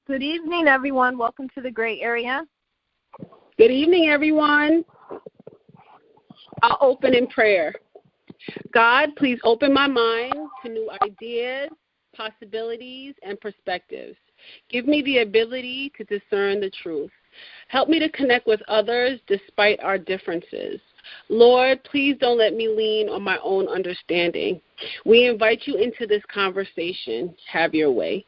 Good evening, everyone. Welcome to the Gray Area. Good evening, everyone. I'll open in prayer. God, please open my mind to new ideas, possibilities, and perspectives. Give me the ability to discern the truth. Help me to connect with others despite our differences. Lord, please don't let me lean on my own understanding. We invite you into this conversation. Have your way.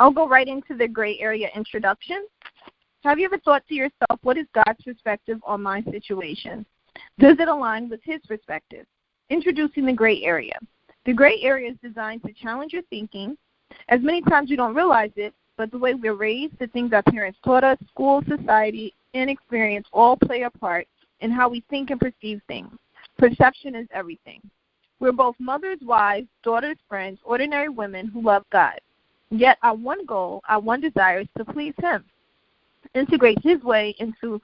I'll go right into the Gray Area introduction. Have you ever thought to yourself, what is God's perspective on my situation? Does it align with his perspective? Introducing the Gray Area. The Gray Area is designed to challenge your thinking. As many times we don't realize it, but the way we're raised, the things our parents taught us, school, society, and experience all play a part in how we think and perceive things. Perception is everything. We're both mothers, wives, daughters, friends, ordinary women who love God. Yet our one goal, our one desire is to please him, integrate his way into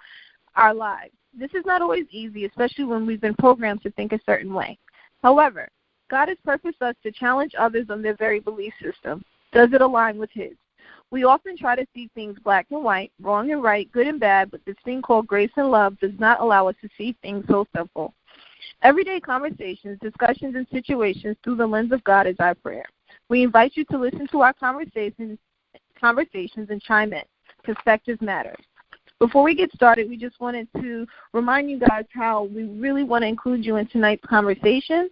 our lives. This is not always easy, especially when we've been programmed to think a certain way. However, God has purposed us to challenge others on their very belief system. Does it align with his? We often try to see things black and white, wrong and right, good and bad, but this thing called grace and love does not allow us to see things so simple. Everyday conversations, discussions, and situations through the lens of God is our prayer. We invite you to listen to our conversations and chime in. Perspectives matter. Before we get started, we just wanted to remind you guys how we really want to include you in tonight's conversation.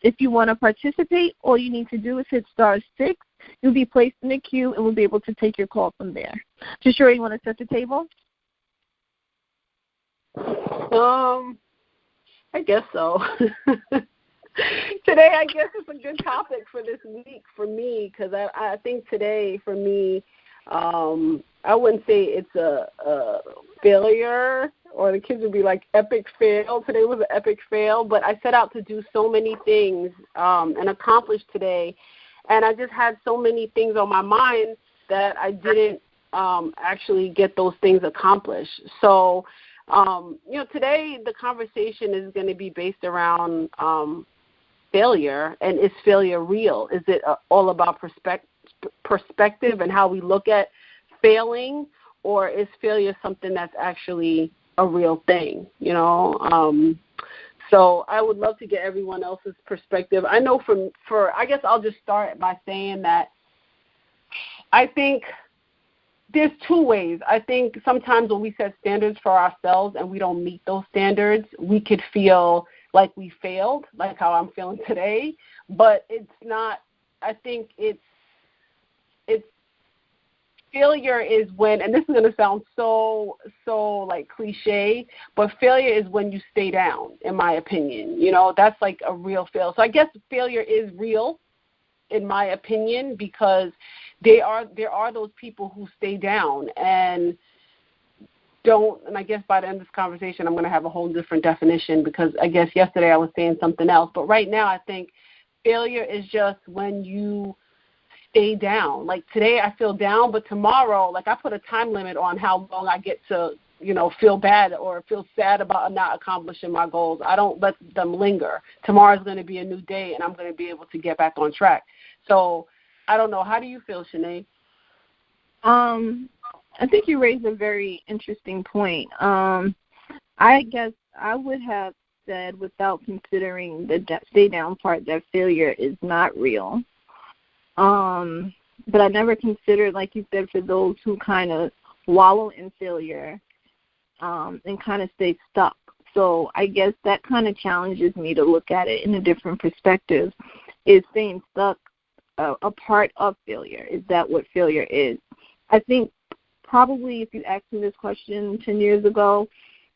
If you want to participate, all you need to do is hit *6. You'll be placed in the queue, and we'll be able to take your call from there. Jashura, you want to set the table? I guess so. Today, I guess it's a good topic for this week for me because I think today, for me, I wouldn't say it's a failure, or the kids would be like epic fail. Today was an epic fail, but I set out to do so many things and accomplish today, and I just had so many things on my mind that I didn't actually get those things accomplished. So, today the conversation is going to be based around failure, and is failure real? Is it all about perspective and how we look at failing, or is failure something that's actually a real thing, So I would love to get everyone else's perspective. I know I guess I'll just start by saying that I think there's two ways. I think sometimes when we set standards for ourselves and we don't meet those standards, we could feel like we failed, like how I'm feeling today, but it's not. I think it's failure is when, and this is going to sound so like cliche, but failure is when you stay down, in my opinion. That's like a real fail. So I guess failure is real, in my opinion, because there are those people who stay down and don't, and I guess by the end of this conversation I'm going to have a whole different definition, because I guess yesterday I was saying something else, but right now I think failure is just when you stay down. Like today I feel down, but tomorrow, like I put a time limit on how long I get to, feel bad or feel sad about not accomplishing my goals. I don't let them linger. Tomorrow's going to be a new day, and I'm going to be able to get back on track. So I don't know. How do you feel, Shanae? I think you raised a very interesting point. I guess I would have said, without considering the stay down part, that failure is not real. But I never considered, like you said, for those who kind of wallow in failure and kind of stay stuck. So I guess that kind of challenges me to look at it in a different perspective. Is staying stuck a part of failure? Is that what failure is? I think probably if you asked me this question 10 years ago,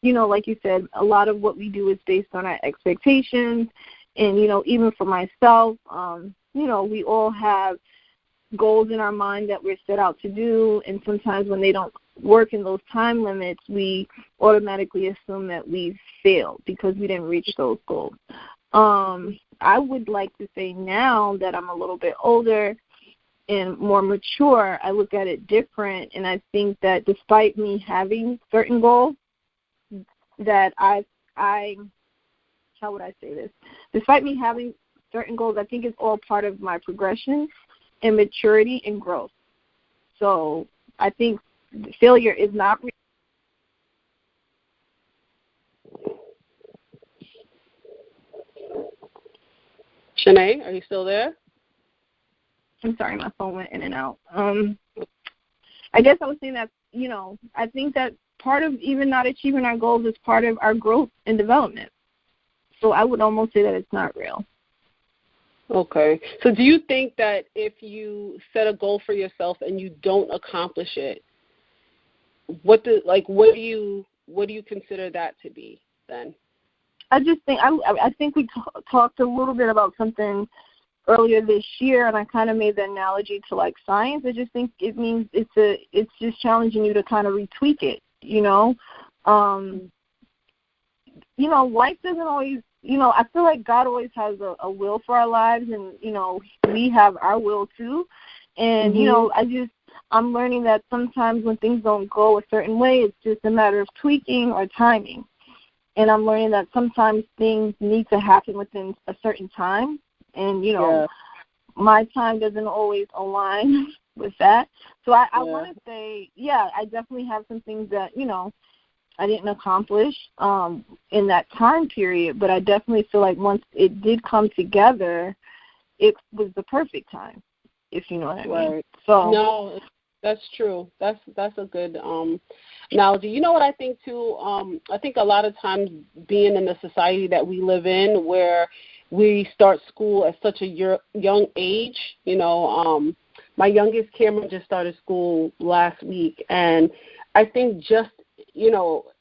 like you said, a lot of what we do is based on our expectations. And, even for myself, we all have goals in our mind that we're set out to do, and sometimes when they don't work in those time limits, we automatically assume that we've failed because we didn't reach those goals. I would like to say now that I'm a little bit older and more mature, I look at it different, and I think that despite me having certain goals, that how would I say this? Despite me having certain goals, I think it's all part of my progression and maturity and growth. So I think failure is not real. Shanae, are you still there? I'm sorry, my phone went in and out. I guess I was saying that, I think that part of even not achieving our goals is part of our growth and development. So I would almost say that it's not real. Okay. So do you think that if you set a goal for yourself and you don't accomplish it, what do you consider that to be then? I just think I think we talked a little bit about something earlier this year, and I kind of made the analogy to like science. I just think it means it's just challenging you to kind of retweak it. Life doesn't always. I feel like God always has a will for our lives, and we have our will too. And I'm learning that sometimes when things don't go a certain way, it's just a matter of tweaking or timing. And I'm learning that sometimes things need to happen within a certain time. And, my time doesn't always align with that. So I want to say, I definitely have some things that, I didn't accomplish in that time period. But I definitely feel like once it did come together, it was the perfect time, if you know what I mean. Right. So, no, that's true. That's a good analogy. You know what I think too? I think a lot of times being in the society that we live in, where we start school at such a young age. My youngest, Cameron, just started school last week, and I think just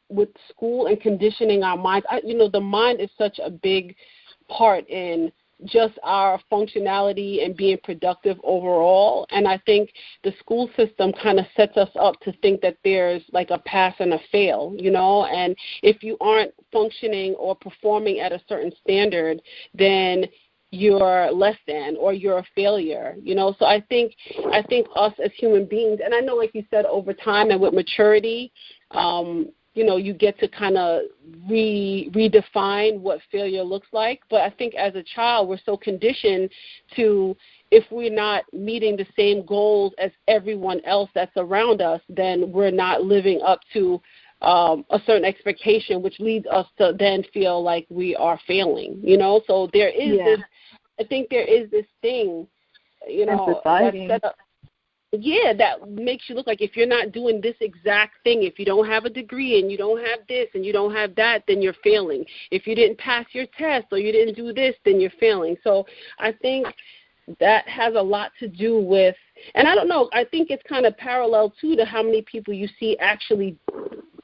with school and conditioning our minds, the mind is such a big part in just our functionality and being productive overall. And I think the school system kind of sets us up to think that there's like a pass and a fail, and if you aren't functioning or performing at a certain standard, then you're less than or you're a failure, So I think us as human beings, and I know, like you said, over time and with maturity, you get to kind of redefine what failure looks like. But I think as a child, we're so conditioned to, if we're not meeting the same goals as everyone else that's around us, then we're not living up to a certain expectation, which leads us to then feel like we are failing, So there is this, I think there is this thing, that's set up. Yeah, that makes you look like if you're not doing this exact thing, if you don't have a degree and you don't have this and you don't have that, then you're failing. If you didn't pass your test or you didn't do this, then you're failing. So I think that has a lot to do with, and I don't know, I think it's kind of parallel too to how many people you see actually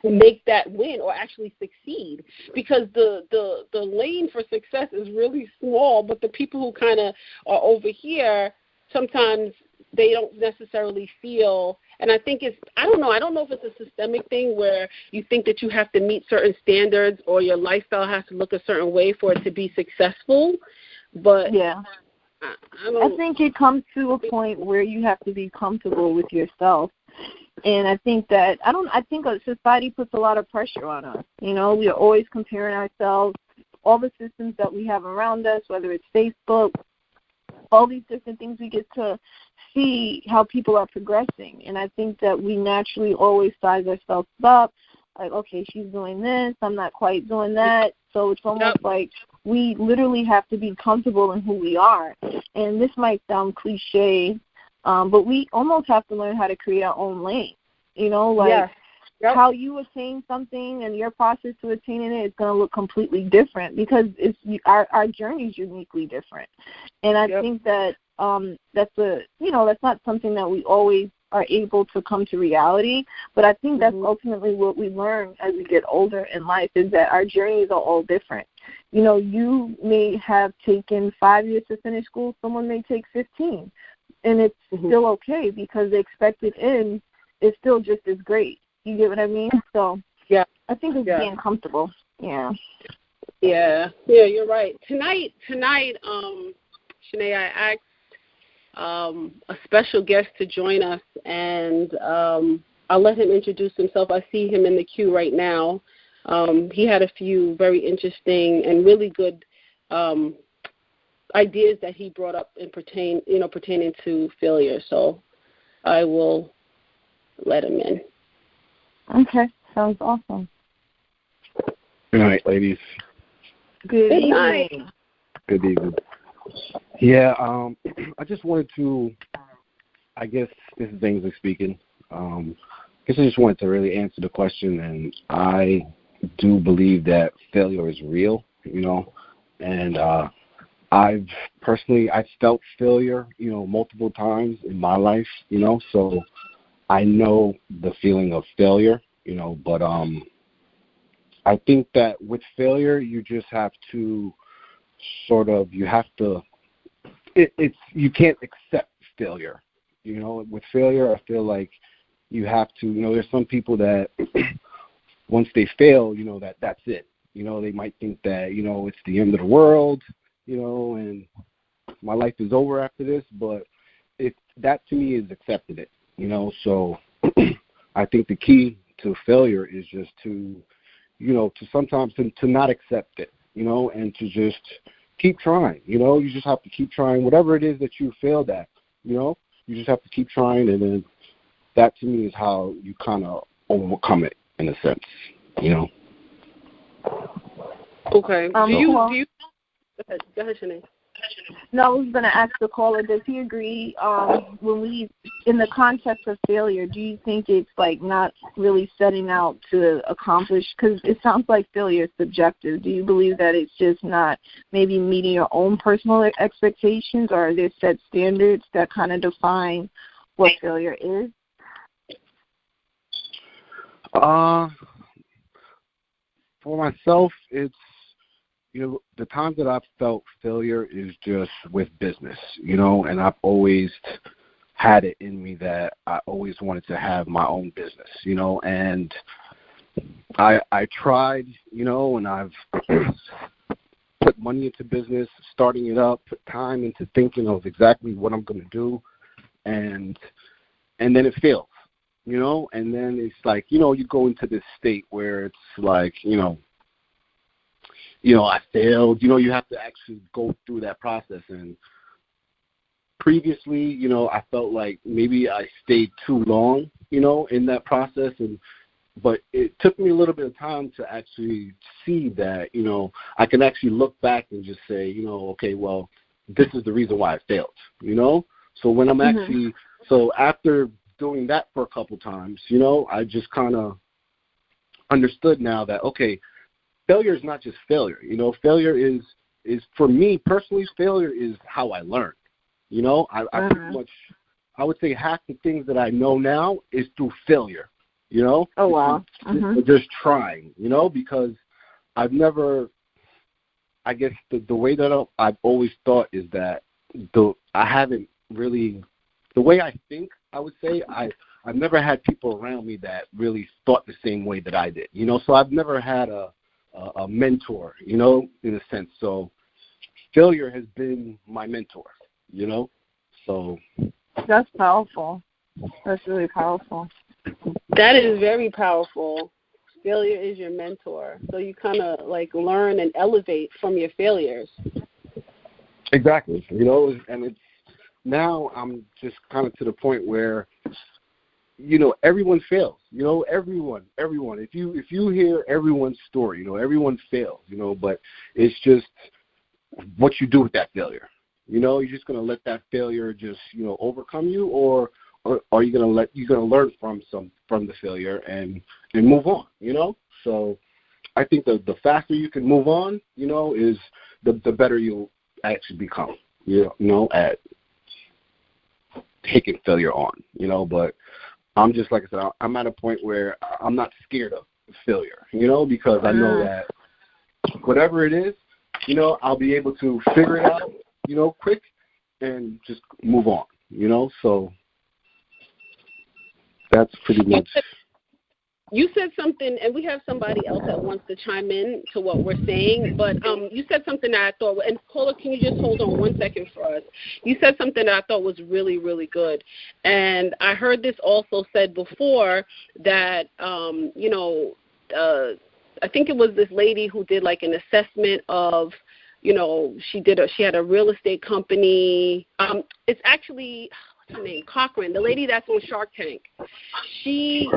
make that win or actually succeed, because the lane for success is really small, but the people who kind of are over here, sometimes they don't necessarily feel, and I think I don't know if it's a systemic thing where you think that you have to meet certain standards or your lifestyle has to look a certain way for it to be successful, but I think it comes to a point where you have to be comfortable with yourself. And I think that, I think society puts a lot of pressure on us. We are always comparing ourselves, all the systems that we have around us, whether it's Facebook, all these different things, we get to see how people are progressing. And I think that we naturally always size ourselves up, like, okay, she's doing this, I'm not quite doing that. So it's almost like we literally have to be comfortable in who we are. And this might sound cliche, but we almost have to learn how to create our own lane. How you attain something and your process to attaining it is going to look completely different, because it's our journey is uniquely different. And I think that that's not something that we always are able to come to reality. But I think that's ultimately what we learn as we get older in life, is that our journeys are all different. You may have taken 5 years to finish school. Someone may take 15. And it's still okay, because the expected end is still just as great. You get what I mean? So I think it's being comfortable. Yeah, you're right. Tonight, Shanae, I asked a special guest to join us, and I'll let him introduce himself. I see him in the queue right now. He had a few very interesting and really good ideas that he brought up in pertaining to failure. So I will let him in. Okay, sounds awesome. Good night, ladies. Good night. evening. Good evening. Yeah, I just wanted to, I guess this is Ainsley speaking. I guess I just wanted to really answer the question, and I do believe that failure is real, and I've felt failure, multiple times in my life, so I know the feeling of failure, but I think that with failure, you just have to you can't accept failure. With failure, I feel like you have to, there's some people that once they fail, that's it. They might think that, it's the end of the world, and my life is over after this, but that to me is accepting it, so I think the key to failure is just to, to sometimes to not accept it, and to just keep trying, you just have to keep trying whatever it is that you failed at, you just have to keep trying, and then that to me is how you kind of overcome it in a sense, Okay. Do you go ahead, Shanae. No, I was going to ask the caller, does he agree in the context of failure, do you think it's like not really setting out to accomplish, because it sounds like failure is subjective. Do you believe that it's just not maybe meeting your own personal expectations, or are there set standards that kind of define what failure is? For myself, it's, the times that I've felt failure is just with business, and I've always had it in me that I always wanted to have my own business, and I tried, and I've put money into business, starting it up, put time into thinking of exactly what I'm going to do, and then it fails, and then it's like, you go into this state where it's like, I failed, you have to actually go through that process. And previously, I felt like maybe I stayed too long, in that process. But it took me a little bit of time to actually see that, I can actually look back and just say, okay, well, this is the reason why I failed, So when I'm actually, so after doing that for a couple times, I just kind of understood now that, okay, failure is not just failure. Failure is for me personally, failure is how I learn. I pretty much, I would say half the things that I know now is through failure. Oh, wow. Just trying, because I've never, I guess the way that I've always thought is that I haven't really, the way I think, I would say, I've never had people around me that really thought the same way that I did. So I've never had a mentor, in a sense. So failure has been my mentor, so. That's powerful. That's really powerful. That is very powerful. Failure is your mentor. So you kind of like learn and elevate from your failures. Exactly. And it's, now I'm just kind of to the point where, everyone fails. Everyone. If you hear everyone's story, everyone fails. But it's just what you do with that failure. You're just gonna let that failure just overcome you, or are you gonna learn from the failure and move on. So I think the faster you can move on, is the better you'll actually become. At taking failure on. But I'm just, like I said, I'm at a point where I'm not scared of failure, because I know that whatever it is, I'll be able to figure it out, quick and just move on, so that's pretty much. You said something, and we have somebody else that wants to chime in to what we're saying, but you said something that I thought, and caller, can you just hold on 1 second for us? You said something that I thought was really, really good, and I heard this also said before that, I think it was this lady who did like an assessment of, she had a real estate company. It's actually, her name? Cochran, the lady that's on Shark Tank. She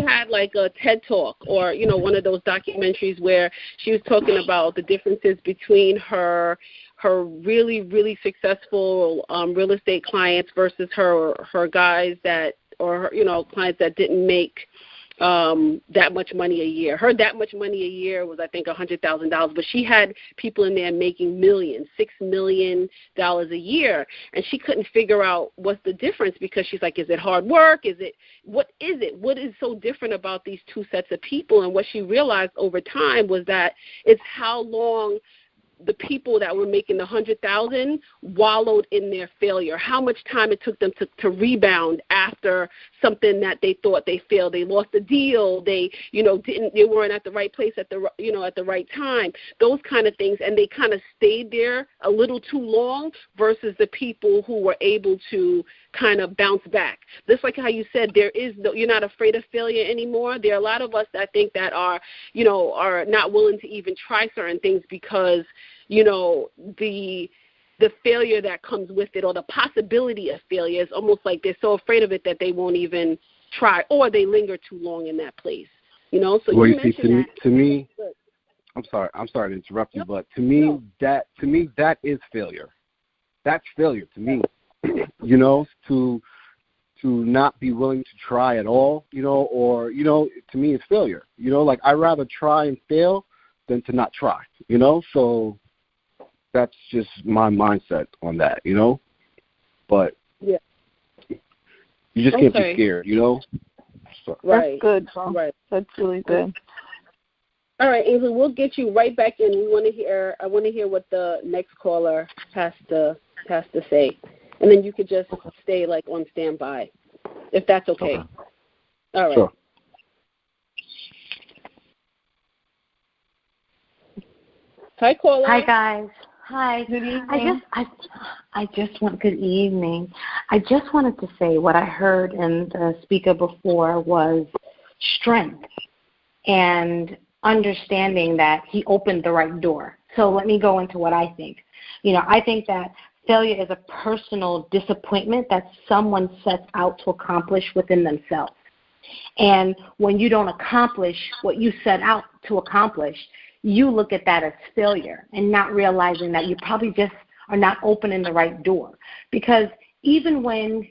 had like a TED Talk or, you know, one of those documentaries where she was talking about the differences between her really, really successful real estate clients versus her guys that, or her, you know, clients that didn't make that much money a year. Her that much money a year was, I think, $100,000, but she had people in there making millions, $6 million a year, and she couldn't figure out what's the difference because she's like, is it hard work? What is so different about these two sets of people? And what she realized over time was that it's how long the people that were making the 100,000 wallowed in their failure, how much time it took them to rebound after something that they thought they failed. They lost a deal. They, you know, they weren't at the right place at the right time, those kind of things. And they kind of stayed there a little too long versus the people who were able to kind of bounce back. Just like how you said, you're not afraid of failure anymore. There are a lot of us that think that are not willing to even try certain things because, you know, the failure that comes with it or the possibility of failure is almost like they're so afraid of it that they won't even try or they linger too long in that place. You know, so well, you see, to me, I'm sorry to interrupt you, but to me that is failure. That's failure to me. You know, to not be willing to try at all, you know, or, you know, to me it's failure. You know, like I'd rather try and fail than to not try, you know, so that's just my mindset on that, you know. But yeah, you just can't be scared, you know. So. Right. That's good, Tom. Right. That's really good. All right, Ainsley, we'll get you right back in. I want to hear what the next caller has to say. And then you could just stay like on standby, if that's okay. All right. Sure. Hi, caller. Hi, guys. Hi. Good evening. I just want good evening. I just wanted to say what I heard in the speaker before was strength and understanding that he opened the right door. So let me go into what I think. You know, I think that failure is a personal disappointment that someone sets out to accomplish within themselves. And when you don't accomplish what you set out to accomplish, you look at that as failure and not realizing that you probably just are not opening the right door. Because even when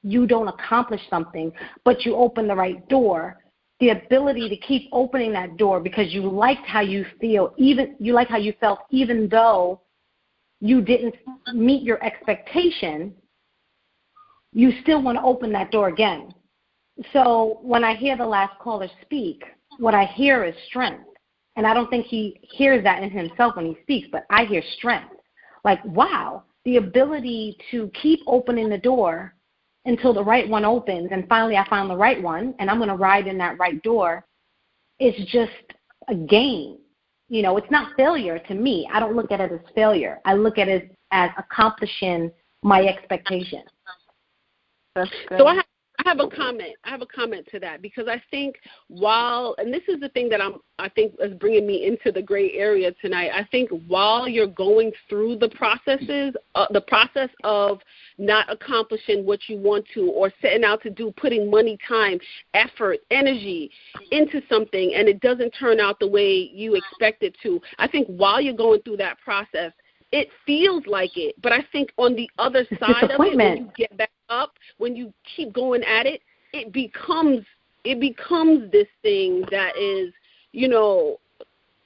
you don't accomplish something, but you open the right door, the ability to keep opening that door because you liked how you felt, even though you didn't meet your expectation, you still want to open that door again. So when I hear the last caller speak, what I hear is strength. And I don't think he hears that in himself when he speaks, but I hear strength. Like, wow, the ability to keep opening the door until the right one opens, and finally I found the right one, and I'm going to ride in that right door, is just a gain. You know, it's not failure to me. I don't look at it as failure. I look at it as accomplishing my expectation. That's good. So I have a comment. I have a comment to that because I think and this is the thing that I think is bringing me into the gray area tonight. I think while you're going through the process of not accomplishing what you want to or setting out to do, putting money, time, effort, energy into something, and it doesn't turn out the way you expect it to, I think while you're going through that process, it feels like it. But I think on the other side of it, when you get back up, when you keep going at it, it becomes this thing that is, you know,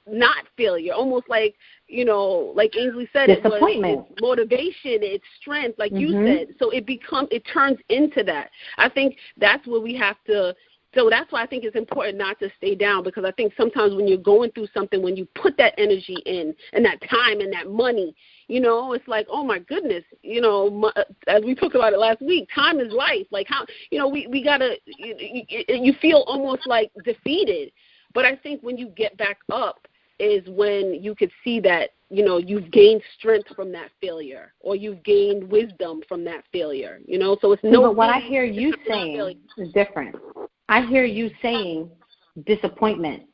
not failure, almost like, you know, like Ainsley said, it's motivation, it's strength, like you said. So it turns into that. I think that's where we have to. So that's why I think it's important not to stay down, because I think sometimes when you're going through something, when you put that energy in and that time and that money, you know, it's like, oh my goodness, you know, as we talked about it last week, time is life. Like how, you know, we gotta, you feel almost like defeated. But I think when you get back up is when you could see that, you know, you've gained strength from that failure, or you've gained wisdom from that failure, you know. So it's but what I hear you saying is different. I hear you saying disappointment.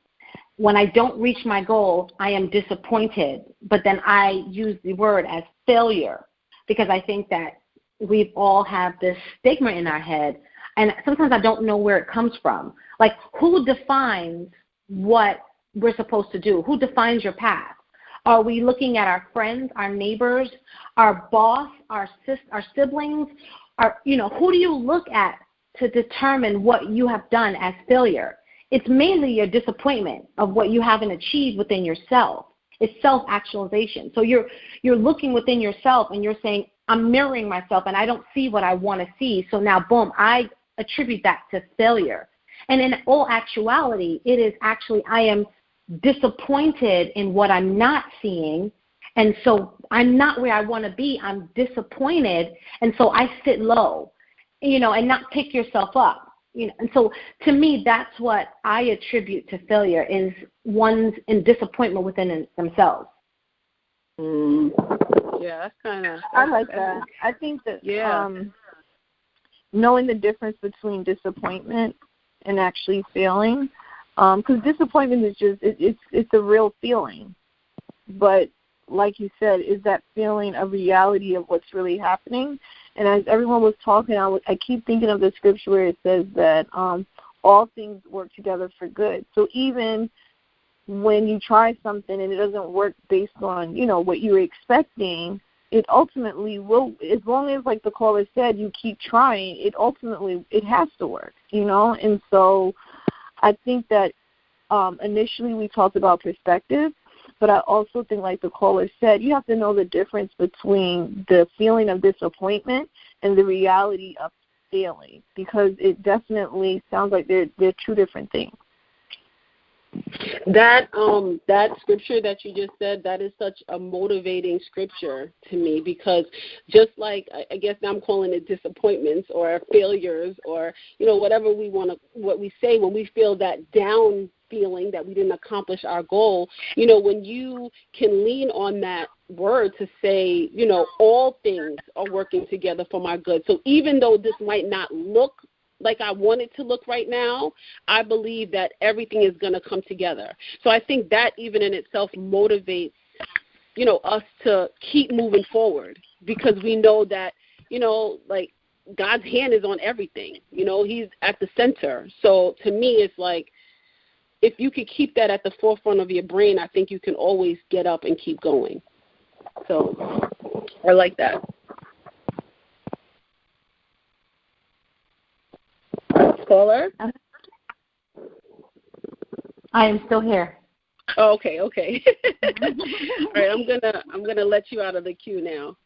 When I don't reach my goal, I am disappointed. But then I use the word as failure, because I think that we've all have this stigma in our head, and sometimes I don't know where it comes from. Like, who defines what we're supposed to do? Who defines your path? Are we looking at our friends, our neighbors, our boss, our siblings? Who do you look at to determine what you have done as failure? It's mainly your disappointment of what you haven't achieved within yourself. It's self-actualization. So you're looking within yourself and you're saying, I'm mirroring myself and I don't see what I want to see. So now, boom, I attribute that to failure. And in all actuality, it is actually I am disappointed in what I'm not seeing. And so I'm not where I want to be. I'm disappointed. And so I sit low, and not pick yourself up. And so to me, that's what I attribute to failure, is one's in disappointment within themselves. Yeah, that's kind of. I like that. I think that knowing the difference between disappointment and actually failing, because disappointment is just it's a real feeling, but like you said, is that feeling a reality of what's really happening? And as everyone was talking, I keep thinking of the scripture where it says that all things work together for good. So even when you try something and it doesn't work based on, what you were expecting, it ultimately will, as long as, like the caller said, you keep trying, it has to work, And so I think that initially we talked about perspective, but I also think, like the caller said, you have to know the difference between the feeling of disappointment and the reality of failing, because it definitely sounds like they're two different things. That scripture that you just said, that is such a motivating scripture to me, because just like, I guess now I'm calling it disappointments or failures or, whatever what we say when we feel that down feeling that we didn't accomplish our goal, when you can lean on that word to say, all things are working together for my good. So even though this might not look like I want it to look right now, I believe that everything is going to come together. So I think that even in itself motivates, us to keep moving forward, because we know that, like God's hand is on everything. He's at the center. So to me, it's like, if you could keep that at the forefront of your brain, I think you can always get up and keep going. So I like that. Caller? I am still here. Oh, okay. All right, I'm gonna let you out of the queue now.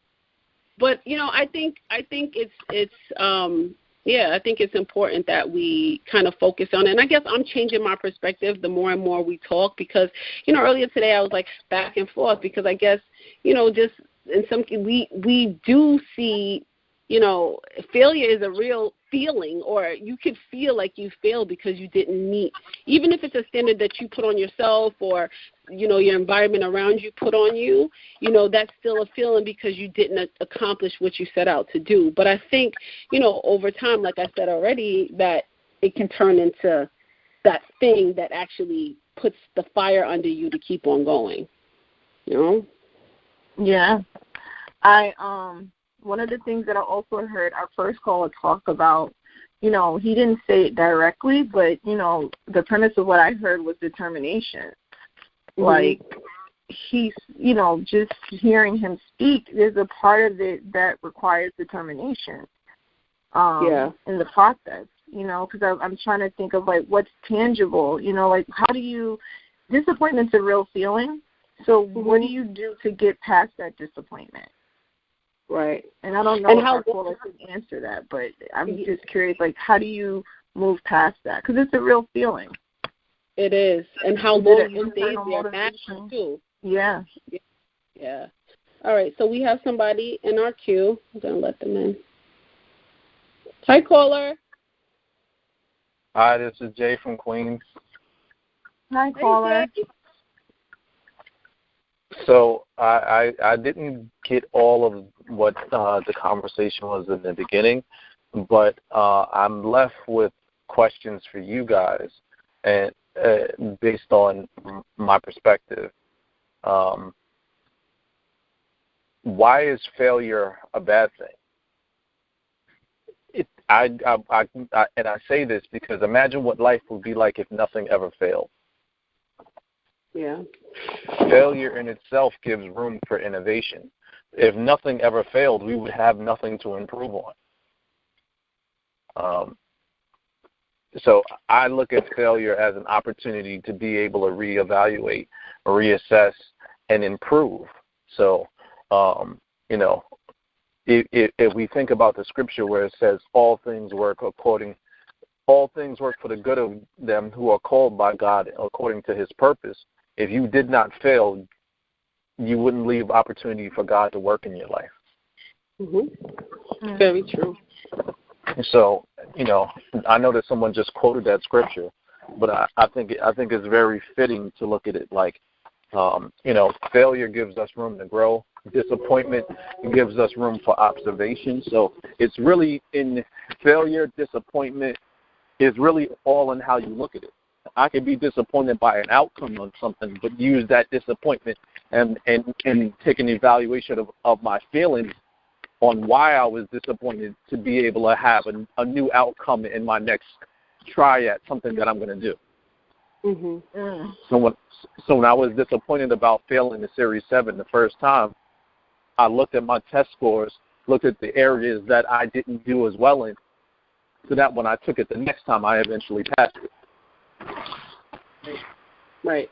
But I think it's I think it's important that we kind of focus on it. And I guess I'm changing my perspective the more and more we talk, because earlier today I was like back and forth, because I guess just in some we do see failure is a real feeling, or you could feel like you failed because you didn't meet, even if it's a standard that you put on yourself or your environment around you put on you, that's still a feeling because you didn't accomplish what you set out to do. But I think over time, like I said already, that it can turn into that thing that actually puts the fire under you to keep on going. Yeah. One of the things that I also heard our first caller talk about, he didn't say it directly, but, the premise of what I heard was determination. Mm-hmm. Like, he's, just hearing him speak, there's a part of it that requires determination in the process, because I'm trying to think of, like, what's tangible, like, how do you, disappointment's a real feeling, so what do you do to get past that disappointment? Right. And I don't know how well I can answer that, but I'm just curious, like, how do you move past that? Because it's a real feeling. It is. And how long you stay there matters, too. Yeah. Yeah. All right, so we have somebody in our queue. I'm going to let them in. Hi, caller. Hi, this is Jay from Queens. Hi, caller. Hey, So I didn't get all of what the conversation was in the beginning, but I'm left with questions for you guys, and based on my perspective. Why is failure a bad thing? and I say this because imagine what life would be like if nothing ever failed. Yeah. Failure in itself gives room for innovation. If nothing ever failed, we would have nothing to improve on. So I look at failure as an opportunity to be able to reevaluate, reassess, and improve. So, if we think about the scripture where it says all things work for the good of them who are called by God according to his purpose, if you did not fail, you wouldn't leave opportunity for God to work in your life. Mm-hmm. Very true. So, I know that someone just quoted that scripture, but I think it's very fitting to look at it like, failure gives us room to grow. Disappointment gives us room for observation. So it's really in failure, disappointment is really all in how you look at it. I could be disappointed by an outcome of something, but use that disappointment and take an evaluation of my feelings on why I was disappointed to be able to have a new outcome in my next try at something that I'm going to do. Mm-hmm. So when I was disappointed about failing the Series 7 the first time, I looked at my test scores, looked at the areas that I didn't do as well in, so that when I took it the next time, I eventually passed it. Right.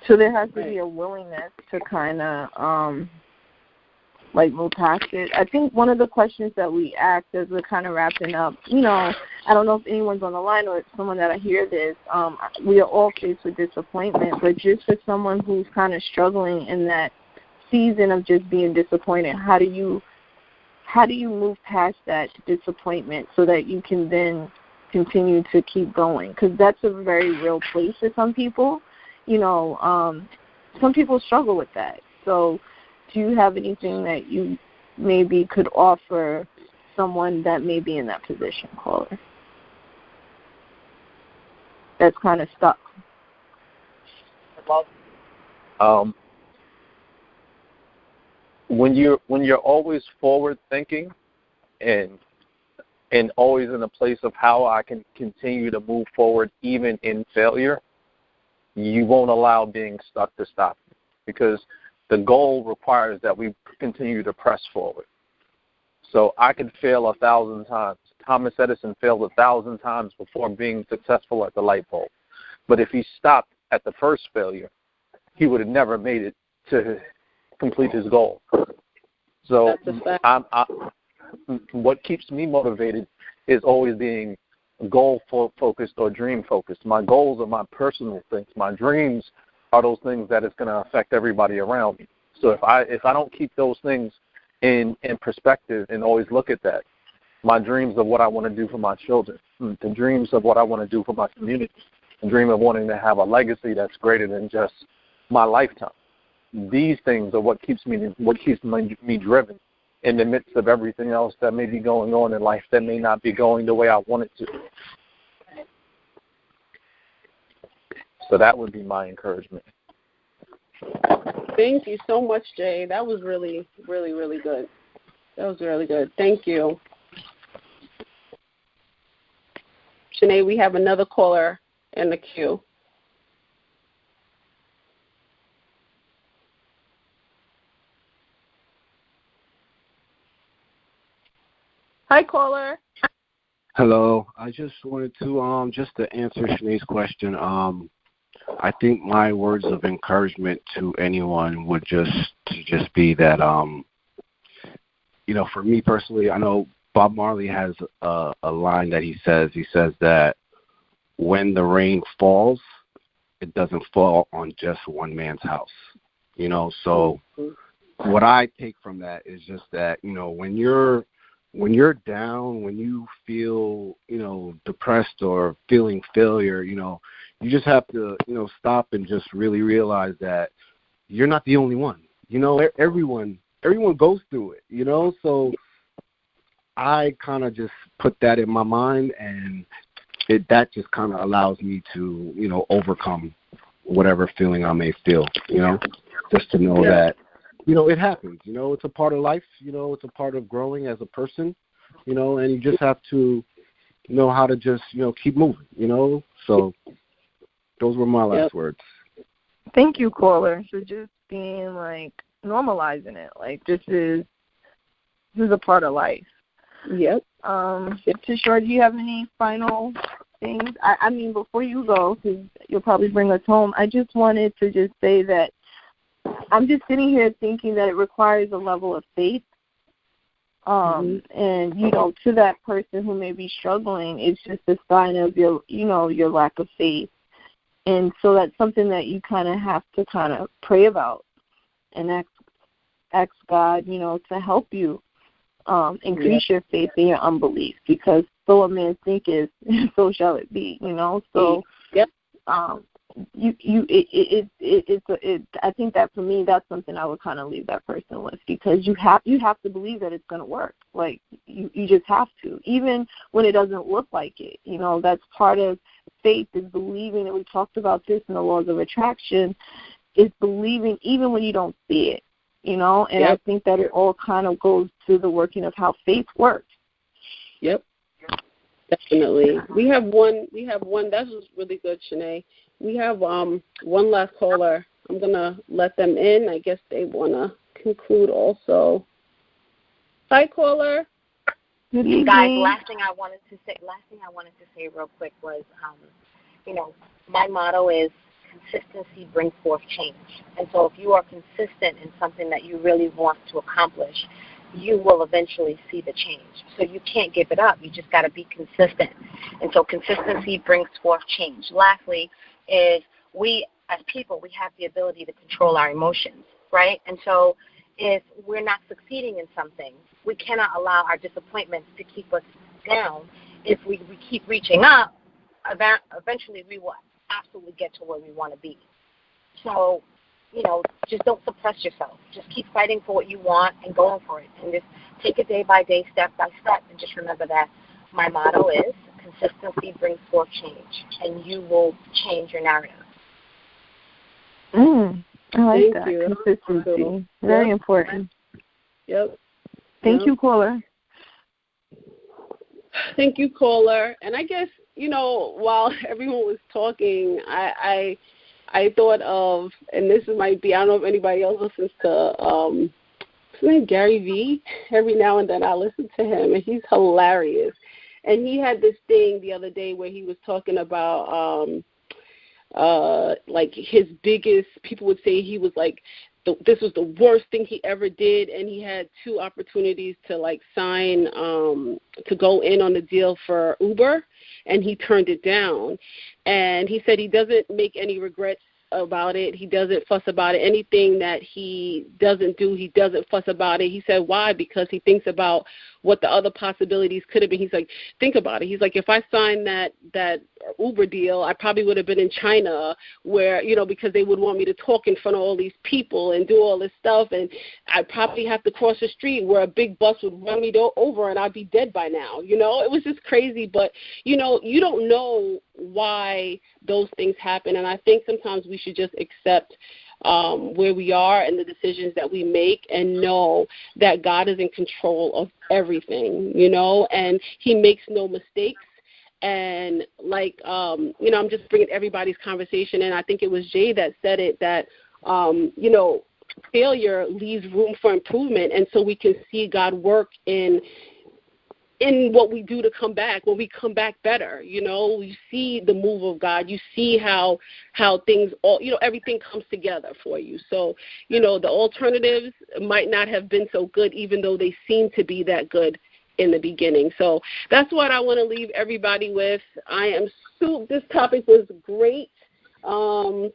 So there has to be a willingness to kind of move past it. I think one of the questions that we asked as we're kind of wrapping up, I don't know if anyone's on the line or someone that I hear this, we are all faced with disappointment, but just for someone who's kind of struggling in that season of just being disappointed, how do you move past that disappointment so that you can then continue to keep going? Because that's a very real place for some people. Some people struggle with that. So do you have anything that you maybe could offer someone that may be in that position, caller, that's kind of stuck? When you're always forward thinking and always in a place of how I can continue to move forward even in failure, you won't allow being stuck to stop you, because the goal requires that we continue to press forward. So I could fail 1,000 times. Thomas Edison failed 1,000 times before being successful at the light bulb. But if he stopped at the first failure, he would have never made it to complete his goal. So what keeps me motivated is always being goal-focused or dream-focused. My goals are my personal things. My dreams are those things that is going to affect everybody around me. So if I don't keep those things in perspective and always look at that, my dreams of what I want to do for my children, the dreams of what I want to do for my community, the dream of wanting to have a legacy that's greater than just my lifetime. These things are what keeps me driven in the midst of everything else that may be going on in life that may not be going the way I want it to. So that would be my encouragement. Thank you so much, Jay. That was really, really, really good. That was really good. Thank you. Shanae, we have another caller in the queue. Hi, caller. Hello. I just wanted to just to answer Shanae's question. I think my words of encouragement to anyone would just be that for me personally, I know Bob Marley has a line that he says that when the rain falls, it doesn't fall on just one man's house. So what I take from that is just that, when you're down, when you feel, depressed or feeling failure, you just have to, stop and just really realize that you're not the only one. Everyone goes through it, So I kind of just put that in my mind, and that just kind of allows me to, overcome whatever feeling I may feel, just to know that, it happens. It's a part of life. It's a part of growing as a person. you know, and you just have to know how to just, you know, keep moving, you know. So those were my last words. Thank you, caller, for just being like normalizing it. Like this is a part of life. Yep. Tishore, do you have any final things? I mean, before you go, because you'll probably bring us home, I just wanted to just say that I'm just sitting here thinking that it requires a level of faith. And, you know, to that person who may be struggling, it's just a sign of your, you know, your lack of faith. And so that's something that you kind of have to kind of pray about and ask God, you know, to help you increase your faith in your unbelief, because so a man thinketh, so shall it be, you know. So I think that for me, that's something I would kind of leave that person with, because you have to believe that it's going to work. Like you just have to, even when it doesn't look like it. You know, that's part of faith, is believing. And we talked about this in the laws of attraction, is believing even when you don't see it. You know, and I think that it all kind of goes to the working of how faith works. Yep. Definitely. We have one. That was really good, Shanae. We have one last caller. I'm gonna let them in. I guess they wanna conclude also. Hi, caller. Good evening. Guys, last thing I wanted to say real quick was, you know, my motto is consistency brings forth change. And so if you are consistent in something that you really want to accomplish, you will eventually see the change. So you can't give it up. You just got to be consistent. And so consistency brings forth change. Lastly is we, as people, we have the ability to control our emotions, right? And so if we're not succeeding in something, we cannot allow our disappointments to keep us down. If we keep reaching up, eventually we will absolutely get to where we want to be. So, you know, just don't suppress yourself. Just keep fighting for what you want and going for it. And just take it day by day, step by step. And just remember that my motto is consistency brings forth change, and you will change your narrative. I like Thank that. you. Consistency. Very important. Yep. Thank you, caller. Thank you, caller. And I guess, you know, while everyone was talking, I thought of, and this might be, I don't know if anybody else listens to his name Gary Vee. Every now and then I listen to him, and he's hilarious. And he had this thing the other day where he was talking about like his biggest, people would say he was like, this was the worst thing he ever did, and he had 2 opportunities to like sign to go in on the deal for Uber, and he turned it down. And he said he doesn't make any regrets about it. He doesn't fuss about it. Anything that he doesn't do, he doesn't fuss about it. He said, why? Because he thinks about what the other possibilities could have been. He's like, think about it. He's like, if I signed that Uber deal, I probably would have been in China, where, you know, because they would want me to talk in front of all these people and do all this stuff, and I'd probably have to cross the street where a big bus would run me over, and I'd be dead by now. You know, it was just crazy. But, you know, you don't know why those things happen, and I think sometimes we should just accept where we are and the decisions that we make, and know that God is in control of everything, you know, and he makes no mistakes. And like, you know, I'm just bringing everybody's conversation, and I think it was Jay that said it, that, you know, failure leaves room for improvement. And so we can see God work in what we do to come back, when we come back better. You know, you see the move of God. You see how things, all, you know, everything comes together for you. So, you know, the alternatives might not have been so good, even though they seem to be that good in the beginning. So that's what I want to leave everybody with. This topic was great.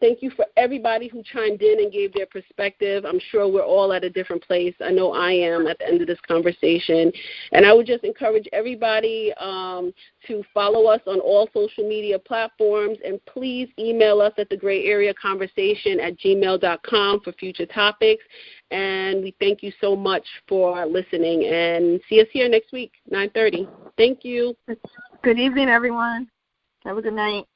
Thank you for everybody who chimed in and gave their perspective. I'm sure we're all at a different place. I know I am at the end of this conversation. And I would just encourage everybody to follow us on all social media platforms, and please email us at thegrayareaconversation@gmail.com for future topics. And we thank you so much for listening, and see us here next week, 9:30. Thank you. Good evening, everyone. Have a good night.